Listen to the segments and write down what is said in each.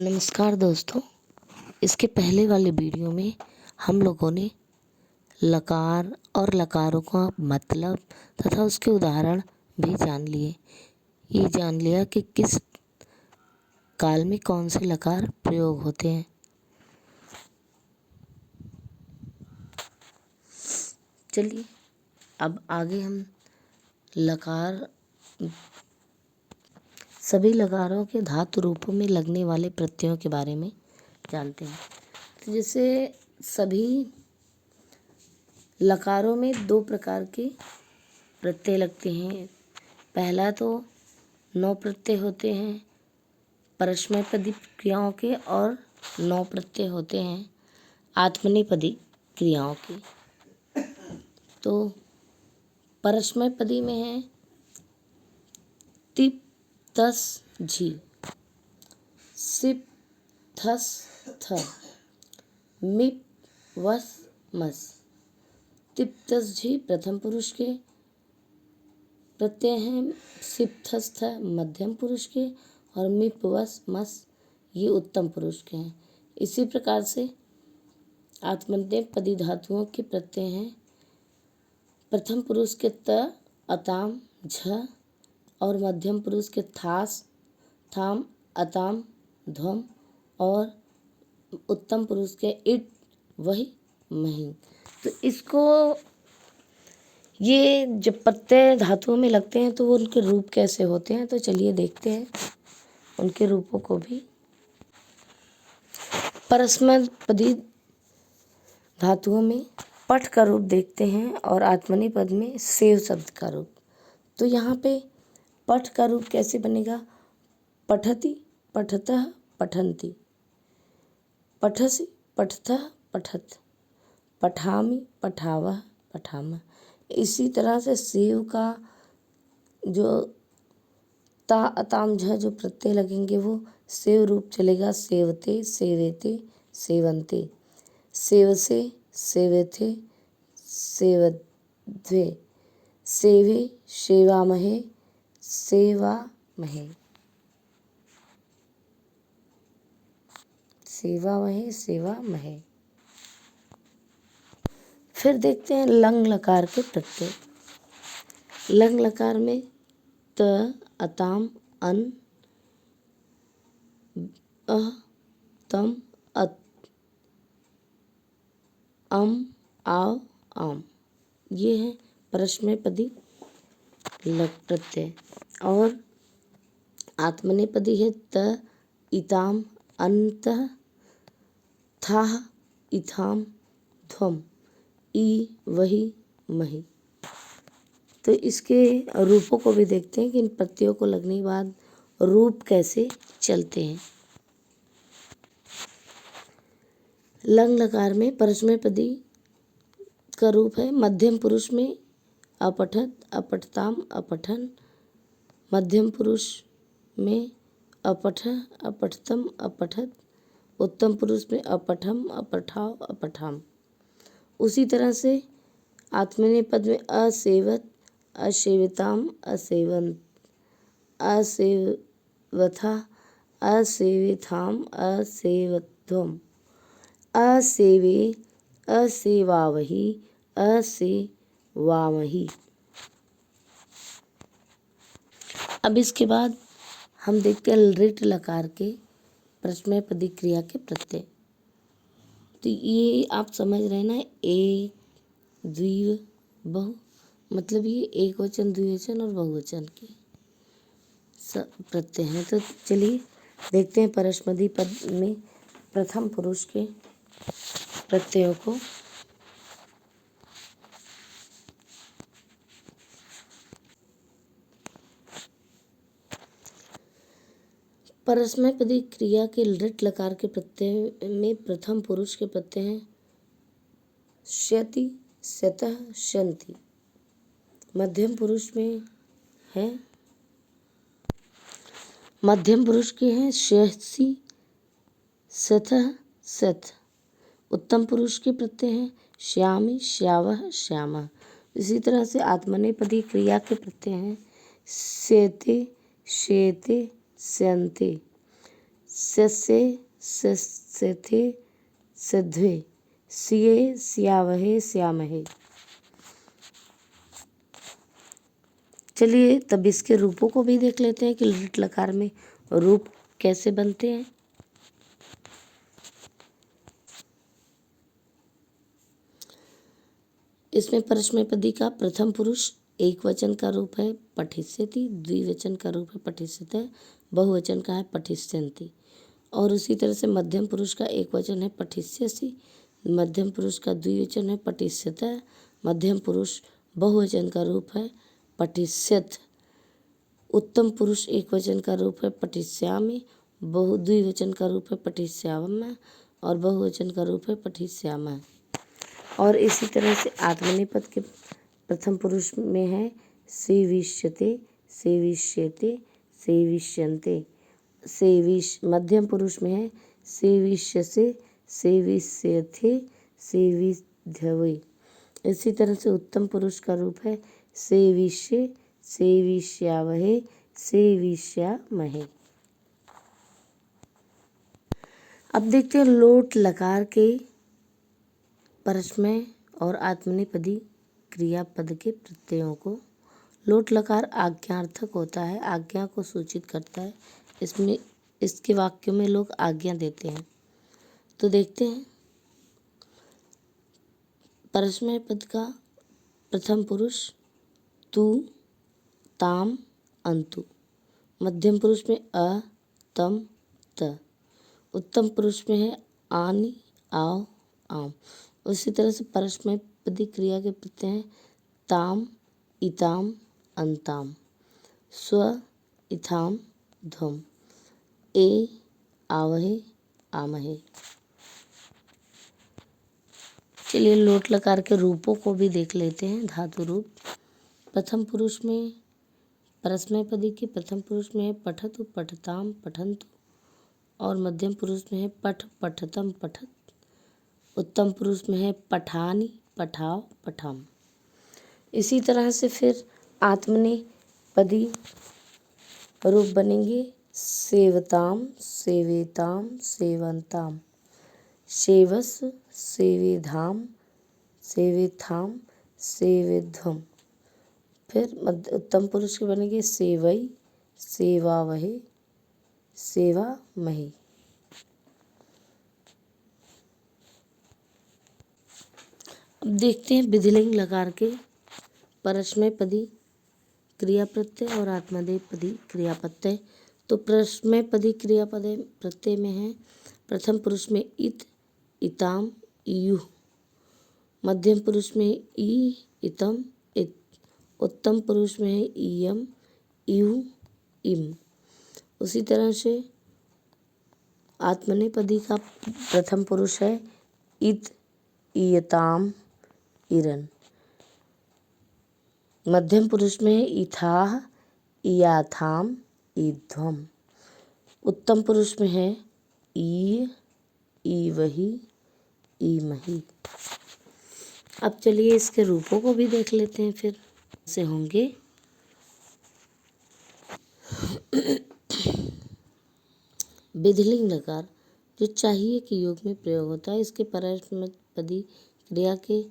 नमस्कार दोस्तों। इसके पहले वाले वीडियो में हम लोगों ने लकार और लकारों का मतलब तथा उसके उदाहरण भी जान लिए। ये जान लिया कि किस काल में कौन से लकार प्रयोग होते हैं। चलिए अब आगे हम लकार सभी लकारों के धातु रूपों में लगने वाले प्रत्ययों के बारे में जानते हैं। तो जैसे सभी लकारों में दो प्रकार के प्रत्यय लगते हैं। पहला तो नौ प्रत्यय होते हैं परस्मैपदी क्रियाओं के, और नौ प्रत्यय होते हैं आत्मनेपदी क्रियाओं के। तो परस्मैपदी में है तिप तस झी, सिप थस थ, मिप वस मस। तिप तस झी प्रथम पुरुष के प्रत्यय हैं, सिप थस थ मध्यम पुरुष के, और मिप वस मस ये उत्तम पुरुष के हैं। इसी प्रकार से आत्मनेपदी धातुओं के प्रत्यय हैं प्रथम पुरुष के त, अताम, झ, और मध्यम पुरुष के थास, थाम, अताम, ध्वम, और उत्तम पुरुष के इट, वही, मही। तो इसको ये जब प्रत्यय धातुओं में लगते हैं तो वो उनके रूप कैसे होते हैं, तो चलिए देखते हैं उनके रूपों को भी। परस्मैपदी धातुओं में पठ का रूप देखते हैं और आत्मनेपद में सेव शब्द का रूप। तो यहाँ पे पठ का रूप कैसे बनेगा? पठति, पठतः, पठन्ति, पठसि, पठतः, पठत, पठामि, पठावः, पठामः। इसी तरह से सेव का जो ता, अताम, झ जो प्रत्यय लगेंगे वो सेव रूप चलेगा। सेवते, सेवेते, सेवन्ते, सेवसे, सेवेथे, सेवध्वे, सेवे, सेवामहे, सेवामहे, सेवामहे, सेवामहे। फिर देखते हैं लंग लकार के प्रत्यय। लंग लकार में त, अताम, अन, अह, तम, अत, अम, आव, आम ये हैं परस्मैपदी लग प्रत्यय। और आत्मनेपदी है त, इताम, अन्तः, थाह, इथाम, ध्वम, ई, वही, मही। तो इसके रूपों को भी देखते हैं कि इन प्रत्ययों को लगने के बाद रूप कैसे चलते हैं। लंग लकार में परस्मैपदी का रूप है मध्यम पुरुष में अपठत, अपठताम, अपठन, मध्यम पुरुष में अपठ, अपठतम, अपठत, उत्तम पुरुष में अपठम, अपठाव, अपठाम। उसी तरह से आत्मनेपद में असेवत, असेविताम, असेवंत, असेवथा, असेविथाम, असेवध्वम, असेवे, असेवावही, असेवामही। अब इसके बाद हम देखते हैं लृट लकार के परस्मैपदी क्रिया के प्रत्यय। तो ये आप समझ रहे हैं ना, एक, द्विव, बहु, मतलब ये एक वचन, द्विवचन और बहुवचन के प्रत्यय हैं। तो चलिए देखते हैं परस्मैपदी पद में प्रथम पुरुष के प्रत्ययों को। परस्मैपदी क्रिया के लृट लकार के प्रत्यय में प्रथम पुरुष के प्रत्यय हैं श्यति, स्यतः, शन्ति। मध्यम पुरुष में है मध्यम पुरुष के हैं श्यसि, सतः, सथ। उत्तम पुरुष के प्रत्यय हैं श्यामि, श्यावः, श्यामः। इसी तरह से आत्मनेपदी क्रिया के प्रत्यय हैं स्यते, श्येते, स्यन्ते, स्यस्य स्यस्यथे स्यध्वे सिये स्यावहे स्यामहे। चलिए तब इसके रूपों को भी देख लेते हैं कि लिट लकार में रूप कैसे बनते हैं। इसमें परस्मैपदी का प्रथम पुरुष एक वचन का रूप है पठिष्यति, द्विवचन का रूप है पठिष्यतः, बहुवचन का है पठिष्यन्ति। और उसी तरह से मध्यम पुरुष का एक वचन है पठिष्यसि, मध्यम पुरुष का द्विवचन है पठिष्यतः, मध्यम पुरुष बहुवचन का रूप है पठिष्यथ। उत्तम पुरुष एक वचन का रूप है पठिष्यामि, द्विवचन का रूप है पठिष्यामः और बहुवचन का रूप है पठिष्यामः। और इसी तरह से आत्मनेपद के प्रथम पुरुष में है सेविष्यते, सेविष्यते, सेविष्यन्ते। मध्यम पुरुष में है सेविष्यसे, सेविष्यथे, सेविध्यवे। इसी तरह से उत्तम पुरुष का रूप है सेविष्ये, सेविष्यावहे, सेविष्यामहे। अब देखते हैं लोट लकार के परस्मय और आत्मनेपदी क्रियापद के प्रत्ययों को। लोट लकार आज्ञार्थक होता है, आज्ञा को सूचित करता है। इसमें इसके वाक्यों में लोग आज्ञा देते हैं। तो देखते हैं परस्मय पद का प्रथम पुरुष तू, ताम, अंतु। मध्यम पुरुष में अ, तम, त। उत्तम पुरुष में है आनि, आओ, आम। उसी तरह से परस्मैपदी क्रिया के प्रत्यय हैं ताम, इताम, अंताम, स्व, इथाम, ध्वम, ए, आवहे, आमहे। चलिए लोट लकार के रूपों को भी देख लेते हैं। धातु रूप प्रथम पुरुष में परस्मैपदी के प्रथम पुरुष में है पठतु, पठताम, पठन्तु और मध्यम पुरुष में है पठ, पठतम, पठत। उत्तम पुरुष में है पठानि, पठाओ, पठाम। इसी तरह से फिर आत्मनेपदी रूप बनेंगे सेवताम, सेवेताम, सेवन्ताम, सेवस, सेवेधाम, सेवेथाम, सेवेध्वम। फिर उत्तम पुरुष के बनेंगे सेवई, सेवावहे, सेवामहि। अब देखते हैं विधिलिंग लकार के परस्मैपदी क्रिया प्रत्यय और आत्मनेपदी क्रिया प्रत्यय। तो परस्मैपदी क्रिया प्रत्यय में है प्रथम पुरुष में इत, इताम, इयुः। मध्यम पुरुष में ई, इतम, इत। उत्तम पुरुष में है इयम, इयुः, इम। उसी तरह से आत्मनेपदी का प्रथम पुरुष है इत, इयताम, इरन। मध्यम पुरुष में है इथाह, इयाथाम, ईध्वम। उत्तम पुरुष में है ई, ईवहि, ईमहि। अब चलिए इसके रूपों को भी देख लेते हैं। फिर से होंगे विधिलिंग लकार जो चाहिए कि योग में प्रयोग होता है। इसके परस्मैपदी क्रिया के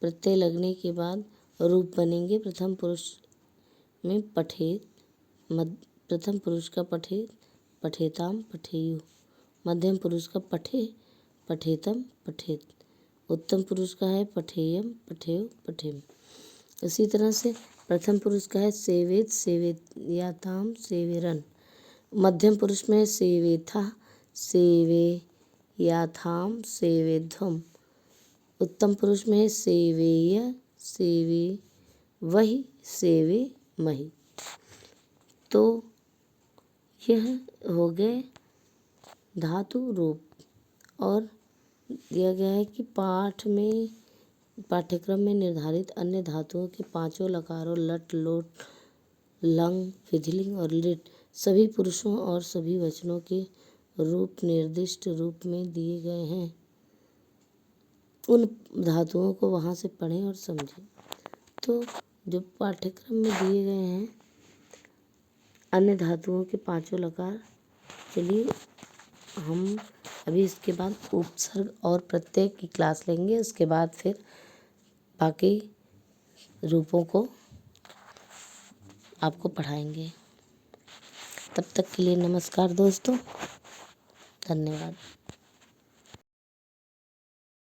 प्रत्यय लगने के बाद रूप बनेंगे। प्रथम पुरुष में पठेत, प्रथम पुरुष का पठेत, पठेताम, पठेयुः। मध्यम पुरुष का पठे, पठेतम, पठेत। उत्तम पुरुष का है पठेयम, पठेय, पठेम। इसी तरह से प्रथम पुरुष का है सेवेत, सेवेयाताम, सेवेरन। मध्यम पुरुष में है सेवेथा, सेवेयाथाम, सेवेध्वम। उत्तम पुरुष में है सेवेय, सेवेवहि, सेवेमहि। तो यह हो गए धातु रूप। और दिया गया है कि पाठ्यक्रम में निर्धारित अन्य धातुओं के पांचों लकारों लट, लोट, लंग, विधिलिंग और लिट सभी पुरुषों और सभी वचनों के रूप निर्दिष्ट रूप में दिए गए हैं। उन धातुओं को वहाँ से पढ़ें और समझें। तो जो पाठ्यक्रम में दिए गए हैं अन्य धातुओं के पांचों लकार, चलिए हम अभी इसके बाद उपसर्ग और प्रत्यय की क्लास लेंगे। उसके बाद फिर बाकी रूपों को आपको पढ़ाएंगे। तब तक के लिए नमस्कार दोस्तों, धन्यवाद।